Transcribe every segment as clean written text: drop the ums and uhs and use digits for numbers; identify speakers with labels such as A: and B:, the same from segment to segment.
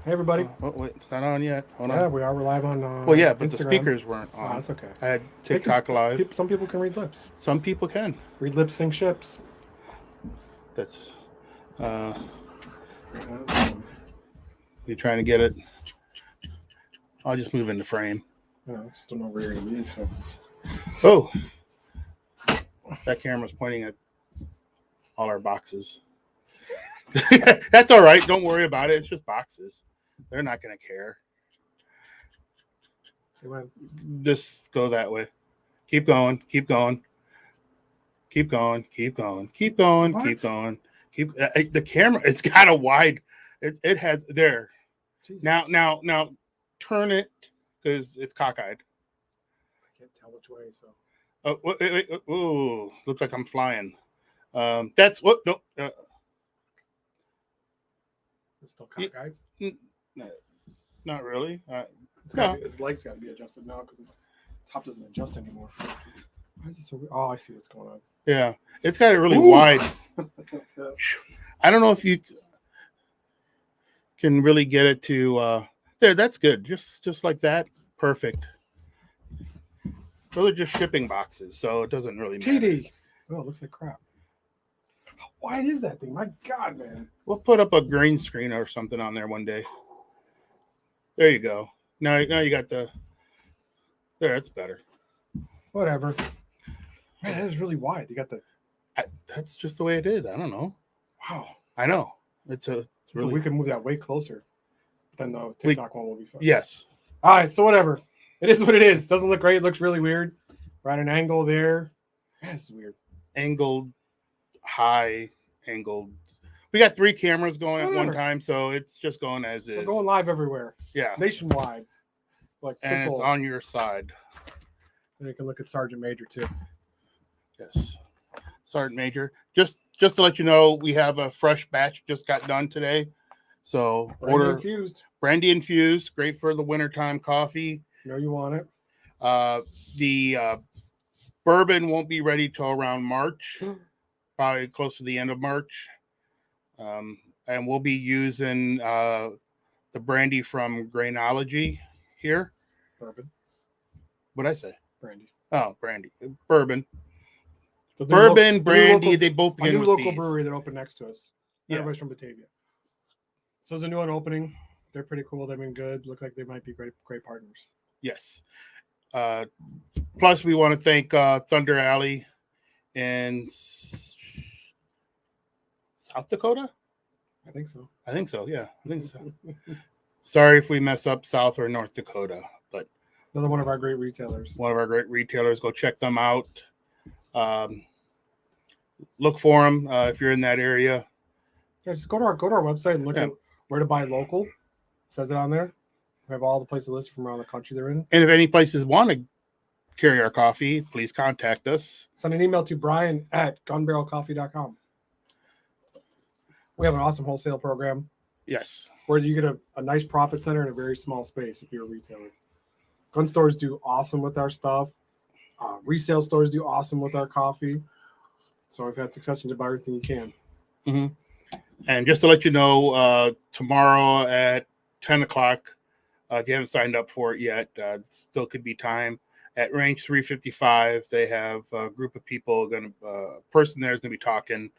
A: Hey, everybody.
B: Oh, wait, it's not on yet. Hold
A: Yeah,
B: on.
A: we are. We're live on
B: Well, yeah, but
A: Instagram.
B: the speakers weren't
A: Oh,
B: on.
A: that's okay.
B: I had
A: They can,
B: TikTok live.
A: some people can read lips.
B: Some people can.
A: Read lips, sing ships.
B: That's you're trying to get it. I'll just move into frame.
A: Just don't know where you're going to be. So.
B: Oh, that camera's pointing at all our boxes. That's all right. Don't worry about it. It's just boxes. They're not going to care. Just go that way. Keep going. Keep going. Keep going. Keep going. Keep going.
A: What?
B: Keep going. Keep the camera. It's got a wide. It has there.
A: Jesus.
B: Now, turn it because it's cockeyed.
A: I can't tell which way. So.
B: Oh, wait. Oh, looks like I'm flying. That's what. No.
A: It's still cockeyed.
B: Not really.
A: His legs got to be adjusted now because the top doesn't adjust anymore. Why is it so weird? Oh, I see what's going on.
B: Yeah, it's got it really wide. I don't know if you can really get it to there. That's good. Just like that. Perfect. Those are just shipping boxes, so it doesn't really matter.
A: TD. Oh, it looks like crap. Why is that thing? My God, man.
B: We'll put up a green screen or something on there one day. There you go. Now you got the. There, that's better.
A: Whatever. Man, that is really wide. You got the.
B: That's just the way it is. I don't know.
A: Wow.
B: I know. It's really.
A: We can move that way closer. Then the TikTok one will be fun.
B: Yes.
A: All right. So whatever. It is what it is. Doesn't look great. It looks really weird. We're at an angle there. Man, this is weird.
B: Angled, high angled. We got 3 cameras going at one time, so it's just going as is.
A: We're going live everywhere.
B: Yeah.
A: Nationwide.
B: And it's on your side.
A: And you can look at Sergeant Major too.
B: Yes. Sergeant Major. Just to let you know, we have a fresh batch just got done today. So brandy infused, great for the wintertime coffee.
A: You know you want it.
B: The bourbon won't be ready till around March, probably close to the end of March. And we'll be using the brandy from Grainology here.
A: Bourbon.
B: What'd I say?
A: Brandy.
B: Oh, brandy. Bourbon.
A: So
B: Bourbon, brandy, they both begin
A: with
B: with
A: local
B: B's.
A: brewery that opened next to us.
B: Yeah.
A: Everybody's from Batavia. So there's a new one opening. They're pretty cool. They've been good. Look like they might be great partners.
B: Yes. Plus, we want to thank Thunder Alley in South Dakota.
A: I think so.
B: Yeah, I think so. Sorry if we mess up South or North Dakota, but
A: another one of our great retailers.
B: Go check them out. Look for them if you're in that area.
A: Yeah, just go to our website and look at where to buy local. It says it on there. We have all the places listed from around the country they're in.
B: And if any places want to carry our coffee, please contact us.
A: Send an email to brian@gunbarrelcoffee.com. We have an awesome wholesale program.
B: Yes.
A: Where you get a nice profit center in a very small space if you're a retailer. Gun stores do awesome with our stuff. Resale stores do awesome with our coffee. So if you have success, you can buy everything you can.
B: Mm-hmm. And just to let you know, tomorrow at 10 o'clock, if you haven't signed up for it yet, still could be time. At Range 355, they have a group of people. Person there is going to be talking.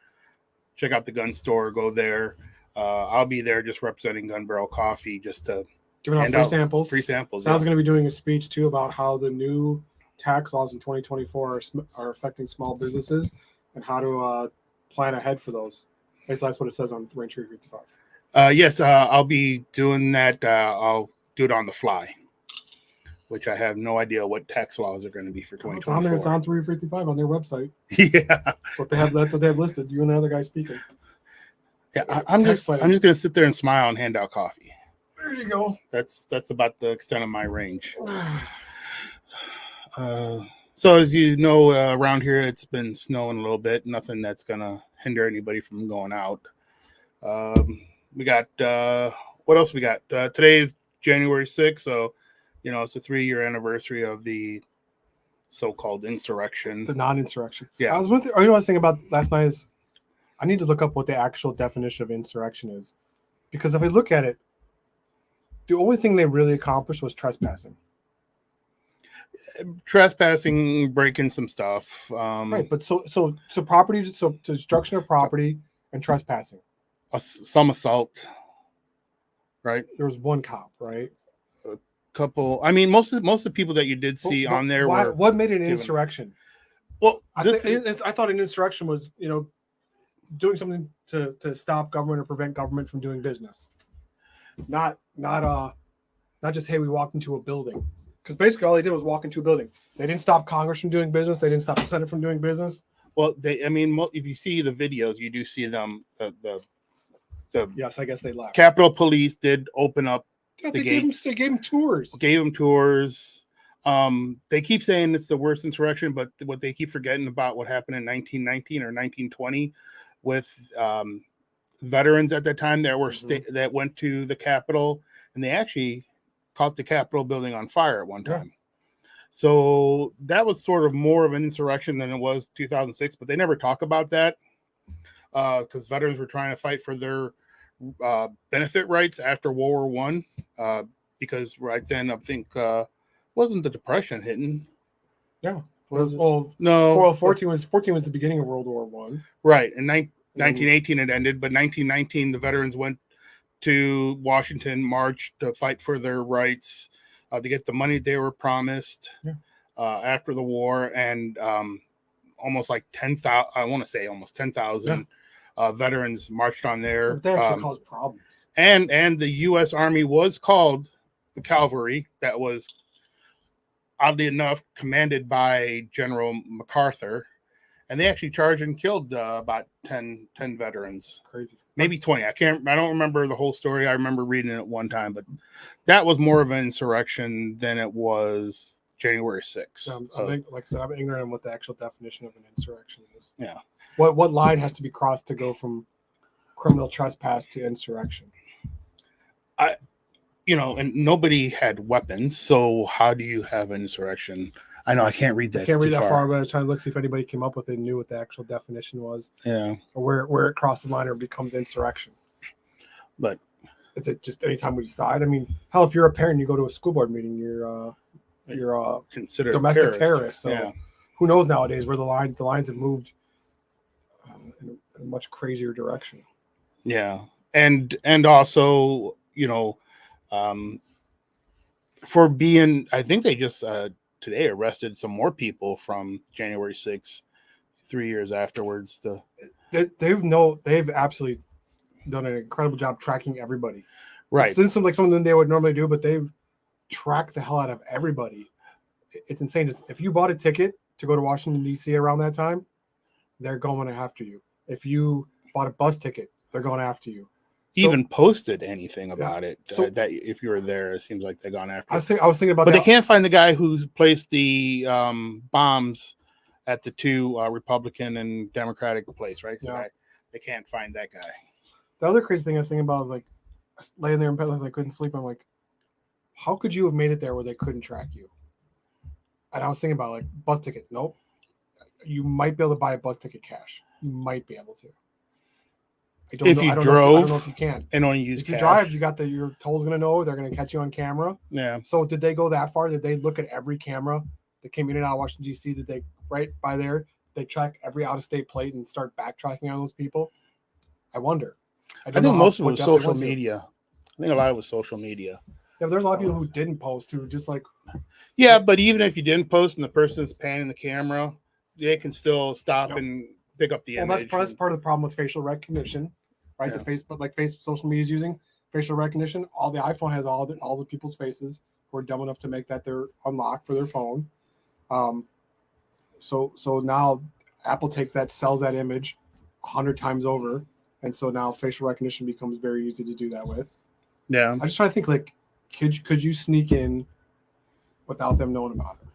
B: Check out the gun store. Go there. I'll be there just representing Gun Barrel Coffee just to
A: giving out samples.
B: Free samples.
A: Sal's going to be doing a speech, too, about how the new tax laws in 2024 are affecting small businesses and how to plan ahead for those. Basically, that's what it says on Range 355.
B: Yes, I'll be doing that. I'll do it on the fly, which I have no idea what tax laws are going to be for 2024.
A: It's on 355 on their website.
B: Yeah.
A: That's what they have listed. You and another guy speaking.
B: Yeah, I'm just going to sit there and smile and hand out coffee.
A: There you go.
B: That's about the extent of my range. So as you know, around here it's been snowing a little bit. Nothing that's going to hinder anybody from going out. We got what else we got? Today is January 6th, so it's a 3-year anniversary of the so-called insurrection.
A: The non-insurrection.
B: Yeah.
A: I was thinking about last night is I need to look up what the actual definition of insurrection is. Because if we look at it, The only thing they really accomplished was trespassing.
B: Trespassing, breaking some stuff.
A: Right, but so property, so destruction of property and trespassing.
B: Some assault. Right.
A: There was one cop, right?
B: Couple. I mean, most of the people that you did see on there were.
A: What made it an insurrection?
B: Well,
A: I thought an insurrection was, doing something to stop government or prevent government from doing business. Not just, hey, we walked into a building. Because basically all they did was walk into a building. They didn't stop Congress from doing business. They didn't stop the Senate from doing business.
B: Well, if you see the videos, you do see them. The
A: yes, I guess they left.
B: Capitol Police did open up
A: they gave them tours.
B: Gave them tours. They keep saying it's the worst insurrection, but what they keep forgetting about what happened in 1919 or 1920 with veterans at that time that were that went to the Capitol, and they actually caught the Capitol building on fire at one time. Yeah. So that was sort of more of an insurrection than it was 2006, but they never talk about that because veterans were trying to fight for their benefit rights after World War I, because right then I think wasn't the Depression hitting?
A: Yeah,
B: no.
A: 14 was the beginning of World War One.
B: Right, and 1918 it ended, but 1919 the veterans went to Washington, marched to fight for their rights, to get the money they were promised after the war, and almost like 10,000. I want to say almost 10,000 veterans marched on there.
A: But they actually caused problems.
B: And the U.S. Army was called the Cavalry. That was oddly enough commanded by General MacArthur, and they actually charged and killed about 10 veterans.
A: Crazy.
B: Maybe 20. I don't remember the whole story. I remember reading it one time, but that was more of an insurrection than it was January 6th.
A: Like I said, I'm ignorant on what the actual definition of an insurrection is.
B: Yeah.
A: What line has to be crossed to go from criminal trespass to insurrection?
B: And nobody had weapons, so how do you have an insurrection? I know I can't read that.
A: I can't read that far, but I was trying to look see if anybody came up with it and knew what the actual definition was.
B: Yeah.
A: Or where it crosses the line or becomes insurrection.
B: But
A: is it just anytime we decide? I mean, hell, if you're a parent, you go to a school board meeting, you're
B: considered
A: domestic terrorist. So
B: yeah.
A: Who knows nowadays where the lines have moved in a much crazier direction.
B: Yeah, and also for being, I think they just today arrested some more people from January 6th, 3 years afterwards.
A: They've absolutely done an incredible job tracking everybody.
B: Right.
A: This isn't like something they would normally do, but they've tracked the hell out of everybody. It's insane. If you bought a ticket to go to Washington, D.C. around that time, they're going after you. If you bought a bus ticket, they're going after you.
B: Even posted anything about it. That if you were there, it seems like they're gone after.
A: I was thinking about
B: but
A: that.
B: They can't find the guy who placed the bombs at the two Republican and Democratic place, right?
A: Yeah.
B: They can't find that guy.
A: The other crazy thing I was thinking about is like laying there in bed, I couldn't sleep. I'm like, how could you have made it there where they couldn't track you? And I was thinking about like bus ticket. Nope. You might be able to buy a bus ticket cash. You might be able to. I don't know if you can.
B: And only use
A: if you drive, you got your toll's going to know. They're going to catch you on camera.
B: Yeah.
A: So did they go that far? Did they look at every camera that came in and out of Washington, D.C.? Did they, right by there, they track every out-of-state plate and start backtracking on those people? I wonder.
B: I think most of it was social media. I think a lot of it was social media.
A: Yeah, there's a lot of people who didn't post, who just like...
B: Yeah, but even if you didn't post and the person's panning the camera, they can still stop and pick up the image.
A: That's part of the problem with facial recognition, right?
B: Yeah.
A: The social media is using facial recognition. All the iPhone has all the people's faces who are dumb enough to make that their unlock for their phone. So now Apple takes that, sells that image 100 times over, and so now facial recognition becomes very easy to do that with.
B: Yeah,
A: I just try to think like, could you sneak in without them knowing about it?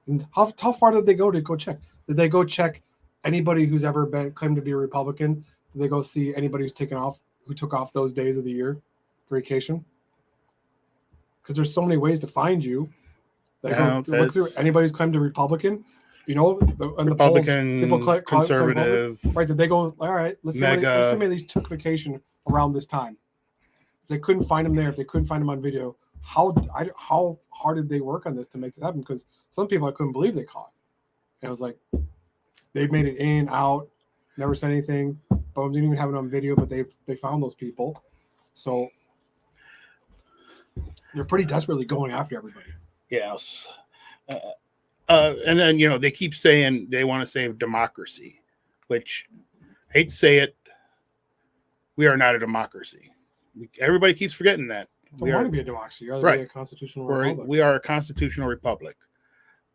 A: And how far did they go to go check? Did they go check anybody who's ever been claimed to be a Republican? Did they go see anybody who took off those days of the year for vacation? Because there's so many ways to find you. Look through anybody who's claimed a Republican. And
B: Republican,
A: the polls,
B: conservative.
A: Right? Did they go? All right, let's see how many of these took vacation around this time. If they couldn't find him there, if they couldn't find him on video, how hard did they work on this to make this happen? Because some people I couldn't believe they caught. And it was like they made it in, out, never said anything. Boom, didn't even have it on video, but they found those people. So they're pretty desperately going after everybody.
B: Yes. And then, you know, they keep saying they want to save democracy, which I hate to say it, we are not a democracy. Everybody kees forgetting that.
A: Don't want to be a democracy. You're
B: right.
A: be a constitutional republic.
B: We are a constitutional republic.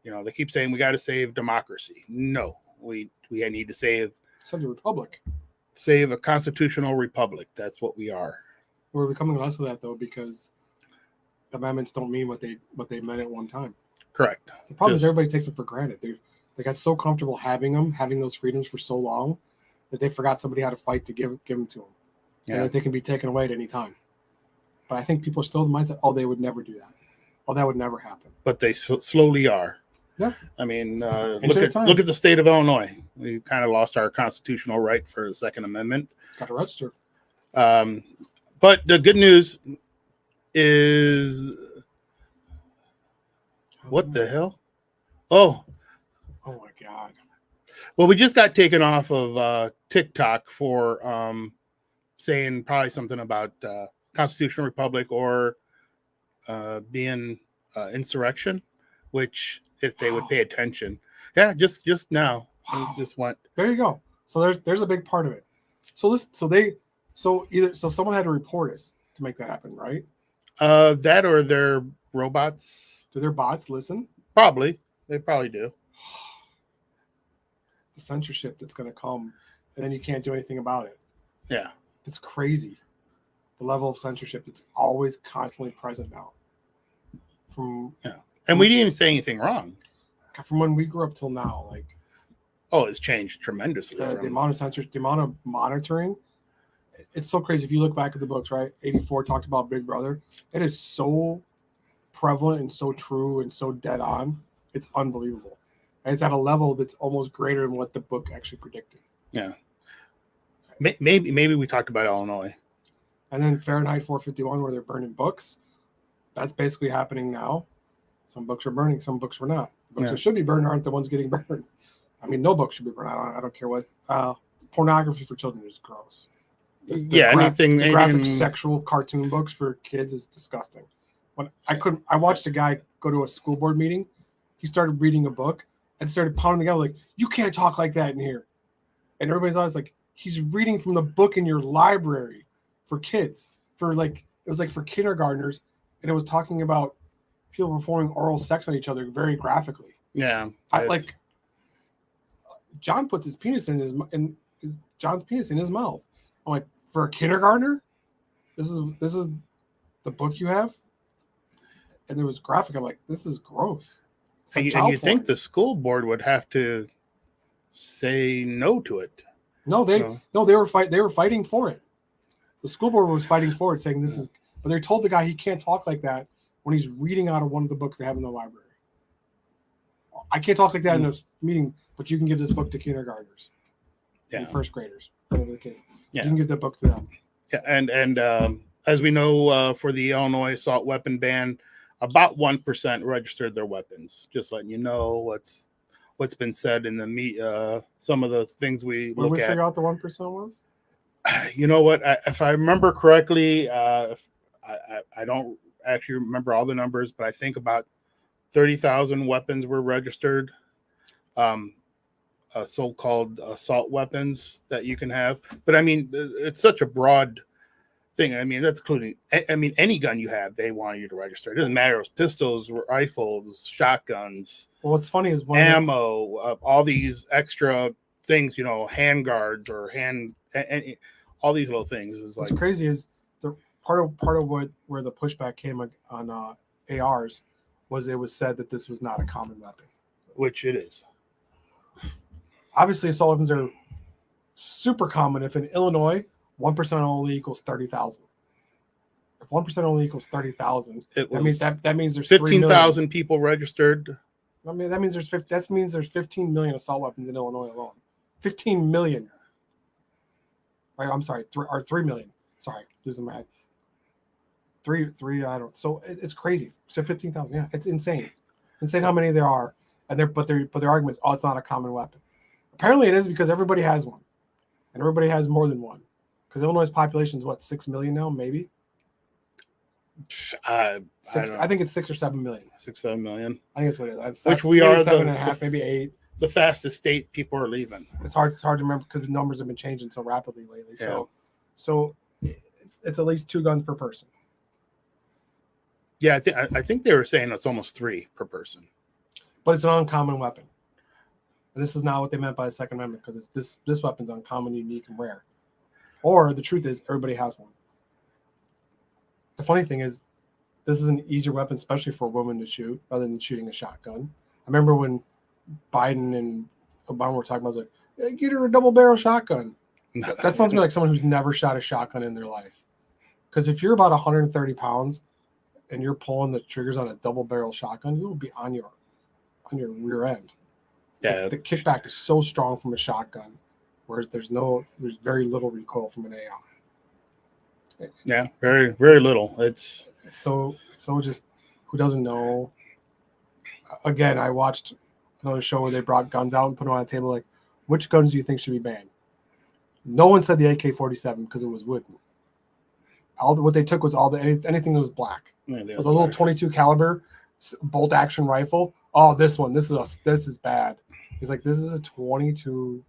B: You know, they keep saying we got to save democracy. No, we need to save
A: a republic.
B: Save a constitutional republic. That's what we are.
A: We're becoming less of that though, because amendments don't mean what they meant at one time.
B: Correct.
A: The problem is everybody takes them for granted. They got so comfortable having those freedoms for so long that they forgot somebody had to fight to give them to them. Yeah. And that they can be taken away at any time. But I think people are still in the mindset, oh, they would never do that. Oh, that would never happen.
B: But they slowly are.
A: Yeah.
B: I mean, look at the state of Illinois. We kind of lost our constitutional right for the Second Amendment.
A: Got to register.
B: But the good news is, what the hell? Oh
A: my God.
B: Well, we just got taken off of TikTok for saying probably something about constitutional republic or being insurrection, which if they would pay attention. Yeah, just now.
A: Wow.
B: Just went.
A: There you go. So there's a big part of it. So someone had to report us to make that happen, right?
B: That or their robots.
A: Do their bots listen?
B: Probably. They probably do.
A: The censorship that's going to come, and then you can't do anything about it.
B: Yeah.
A: It's crazy. The level of censorship that's always constantly present now.
B: And we didn't even say anything wrong.
A: From when we grew up till now, like,
B: oh, it's changed tremendously.
A: The amount of censorship, the amount of monitoring, it's so crazy. If you look back at the books, right? 84 talked about Big Brother. It is so prevalent and so true and so dead on. It's unbelievable. And it's at a level that's almost greater than what the book actually predicted.
B: Yeah. Maybe we talked about Illinois.
A: And then Fahrenheit 451, where they're burning books. That's basically happening now. Some books are burning, some books were not. The books that should be burned aren't the ones getting burned. I mean, no book should be burned. I don't care what. Pornography for children is gross.
B: Anything
A: graphic sexual cartoon books for kids is disgusting. When I watched a guy go to a school board meeting. He started reading a book and started pounding the guy like, "You can't talk like that in here." And everybody's always like, "He's reading from the book in your library for kids." It was like for kindergartners, and it was talking about people performing oral sex on each other very graphically.
B: Yeah,
A: John puts his penis John's penis in his mouth. I'm like, for a kindergartner, this is the book you have, and it was graphic. I'm like, this is gross.
B: And you think the school board would have to say no to it?
A: No, they were fighting for it. The school board was fighting for it, saying this is. But they told the guy he can't talk like that when he's reading out of one of the books they have in the library. I can't talk like that in a meeting, but you can give this book to kindergartners, and first graders, whatever the case. Yeah. You can give the book to them.
B: Yeah, and as we know, for the Illinois assault weapon ban, about 1% registered their weapons. Just letting you know what's been said in the some of the things we look at.
A: Did we figure out the 1% was?
B: You know what? If I remember correctly, I don't actually remember all the numbers, but I think about 30,000 weapons were registered, so-called assault weapons that you can have. But I mean, it's such a broad thing. I mean, that's including, any gun you have, they want you to register. It doesn't matter if it's pistols, rifles, shotguns.
A: Well, what's funny is
B: ammo, all these extra things, hand guards or all these little things.
A: What's crazy is the part of where the pushback came on ARs was it was said that this was not a common weapon,
B: which it is.
A: Obviously, assault weapons are super common. If in Illinois 1% only equals 30,000. If 1% only equals 30,000, that means there's
B: 15,000 people registered.
A: I mean, that means there's 15 million assault weapons in Illinois alone. 15 million. Right, I'm sorry, 3 million. Sorry, losing my head. three. I don't. So it's crazy. So 15,000. Yeah, it's insane. Insane how many there are, and their argument is, oh, it's not a common weapon. Apparently, it is because everybody has one, and everybody has more than one. Because Illinois' population is what, 6 million now, maybe.
B: I
A: think it's 6 or 7 million.
B: 6-7 million.
A: I think that's what it is.
B: Which we are
A: 7.5, maybe 8.
B: The fastest state people are leaving.
A: It's hard to remember because the numbers have been changing so rapidly lately.
B: Yeah.
A: So it's at least 2 guns per person.
B: Yeah, I think they were saying it's almost 3 per person.
A: But it's an uncommon weapon. And this is not what they meant by the Second Amendment, because this weapon's uncommon, unique, and rare. Or the truth is, everybody has one. The funny thing is, this is an easier weapon, especially for a woman to shoot, rather than shooting a shotgun. I remember when Biden and Obama were talking about, I was like, hey, get her a double barrel shotgun. That sounds to me like someone who's never shot a shotgun in their life. Because if you're about 130 pounds and you're pulling the triggers on a double barrel shotgun, you will be on your rear end.
B: Yeah.
A: The kickback is so strong from a shotgun, whereas there's very little recoil from an AR.
B: Yeah, very, very little. It's
A: so just, who doesn't know? Again, I watched another show where they brought guns out and put them on a table, like, which guns do you think should be banned? No one said the AK-47 because it was wooden. What they took was anything that was black.
B: Yeah,
A: it was a little 22 caliber bolt action rifle. Oh, this is bad. He's like, this is a 22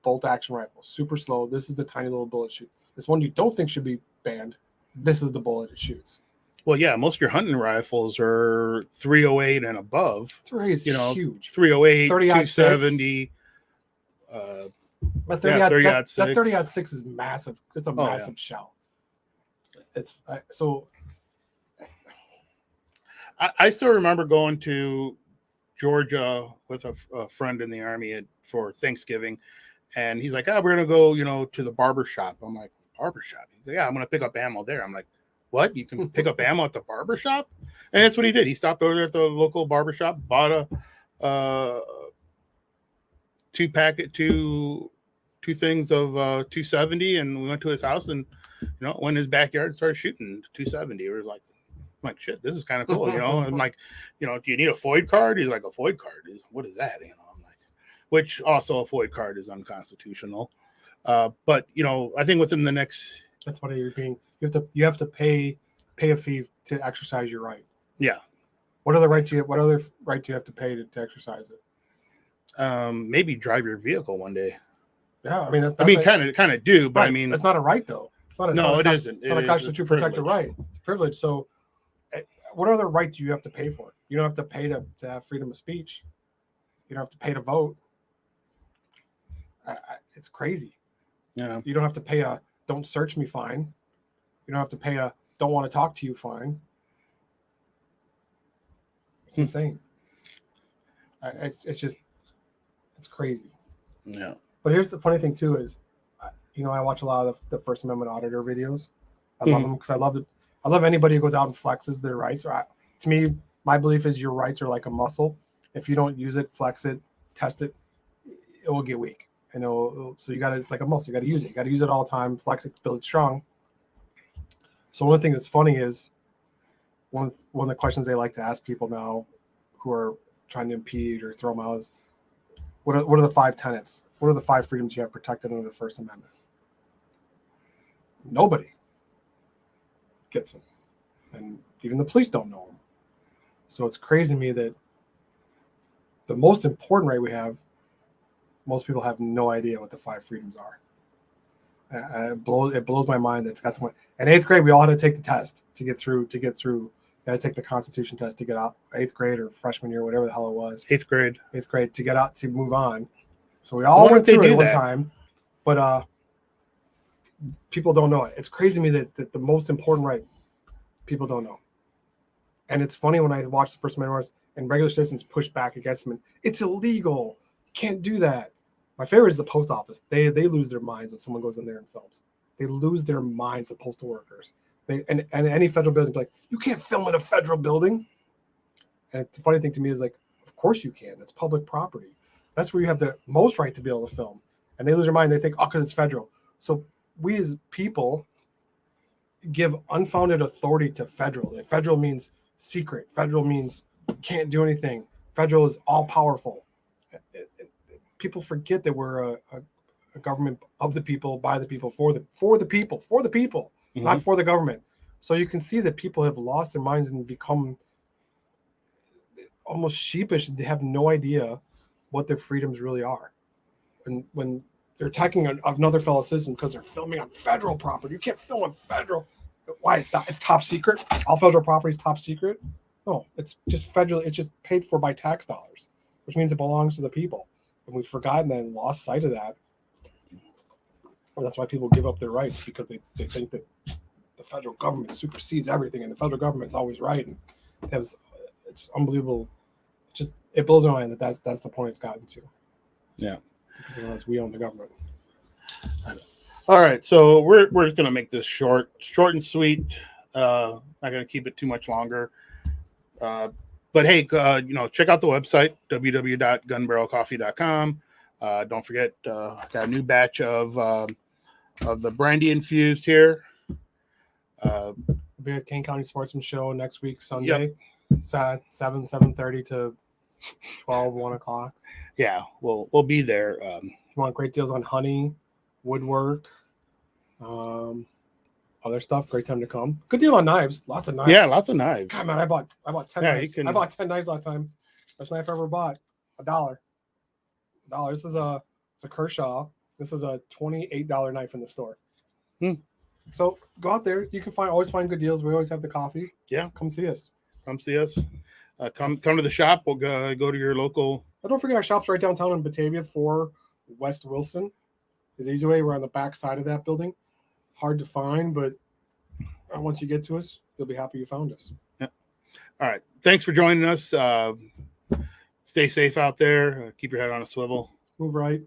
A: bolt action rifle, super slow. This is the tiny little bullet shoot. This one you don't think should be banned. This is the bullet it shoots.
B: Well, yeah, most of your hunting rifles are 308 and above.
A: 308 is huge.
B: 308, 270.
A: But 30-06 is massive. It's a massive shell. It's so.
B: I still remember going to Georgia with a friend in the Army for Thanksgiving, and he's like, "Oh, we're gonna go, to the barber shop." I'm like, "Barber shop?" He's like, "Yeah, I'm gonna pick up ammo there." I'm like, "What? You can pick up ammo at the barber shop?" And that's what he did. He stopped over there at the local barber shop, bought a two things of 270, and we went to his house and went in his backyard and started shooting 270. It was like, I'm like, shit, this is kind of cool, I'm like, do you need a FOID card? He's like, a FOID card? What is that? I'm like, which also a FOID card is unconstitutional. But I think within the next,
A: that's funny. You have to pay a fee to exercise your right.
B: Yeah.
A: What other right do you have to pay to exercise it?
B: Maybe drive your vehicle one day.
A: Yeah, I mean,
B: kind of do, but
A: right.
B: I mean,
A: it's not a right though. It's not
B: it isn't.
A: It's not a constitutionally protected right. It's a privilege. So, what other right do you have to pay for? You don't have to pay to have freedom of speech. You don't have to pay to vote. It's crazy.
B: Yeah.
A: You don't have to pay a "don't search me" fine. You don't have to pay a "don't want to talk to you" fine. It's insane. It's crazy.
B: Yeah.
A: But here's the funny thing too is, I watch a lot of the First Amendment auditor videos. I love them because I love anybody who goes out and flexes their rights. To me, my belief is your rights are like a muscle. If you don't use it, flex it, test it, it will get weak. So it's like a muscle. You got to use it. You got to use it all the time. Flex it, build it strong. So one of the things that's funny is one of the questions they like to ask people now who are trying to impede or throw them out is, what are the 5 tenets? What are the 5 freedoms you have protected under the First Amendment? Nobody gets them. And even the police don't know them. So it's crazy to me that the most important right we have, most people have no idea what the 5 freedoms are. It blows my mind that it's got to point. In 8th grade, we all had to take the test to get through. You had to take the Constitution test to get out. 8th grade or freshman year, whatever the hell it was.
B: 8th grade
A: to get out, to move on. So we all went through it one time, but people don't know it. It's crazy to me that the most important right, people don't know. And it's funny when I watch the First Amendment and regular citizens push back against them. It's illegal. Can't do that. My favorite is the post office. They lose their minds when someone goes in there and films. They lose their minds, the postal workers. And any federal building, like, you can't film in a federal building. And the funny thing to me is, like, of course you can. It's public property. That's where you have the most right to be able to film. And they lose their mind. They think, because it's federal. So we as people give unfounded authority to federal. If federal means secret. Federal means can't do anything. Federal is all powerful. People forget that we're a government of the people, by the people, for the people, not for the government. So you can see that people have lost their minds and become almost sheepish. They have no idea what their freedoms really are. And when they're attacking another fellow citizen because they're filming on federal property, you can't film on federal. Why? It's not. It's top secret. All federal property is top secret. No, it's just federal. It's just paid for by tax dollars, which means it belongs to the people. And we've forgotten that and lost sight of that. And that's why people give up their rights, because they think that the federal government supersedes everything and the federal government's always right. And it's unbelievable. It blows my mind that that's the point it's gotten to.
B: Yeah.
A: Because we own the government.
B: All right, so we're just gonna make this short and sweet. Not gonna keep it too much longer. But hey, check out the website www.gunbarrelcoffee.com. Don't forget, got a new batch of the brandy infused here.
A: We'll be at Kane County Sportsman Show next week, Sunday, 7:30 to 12, 1 o'clock.
B: Yeah, we'll be there.
A: If you want great deals on honey, woodwork, other stuff, great time to come. Good deal on knives. Lots of knives.
B: Yeah, lots of knives.
A: God, man, I bought 10
B: Yeah,
A: knives. I bought 10 knives last time. Best knife I ever bought. $1. This is it's a Kershaw. This is a $28 knife in the store. So go out there. You can always find good deals. We always have the coffee.
B: Yeah,
A: come see us.
B: Come see us. Come to the shop. We'll go to your local.
A: But don't forget, our shop's right downtown in Batavia, 4 West Wilson. Is the easy way. We're on the back side of that building. Hard to find, but once you get to us, you'll be happy you found us.
B: Yeah. All right. Thanks for joining us. Stay safe out there. Keep your head on a swivel.
A: Move right.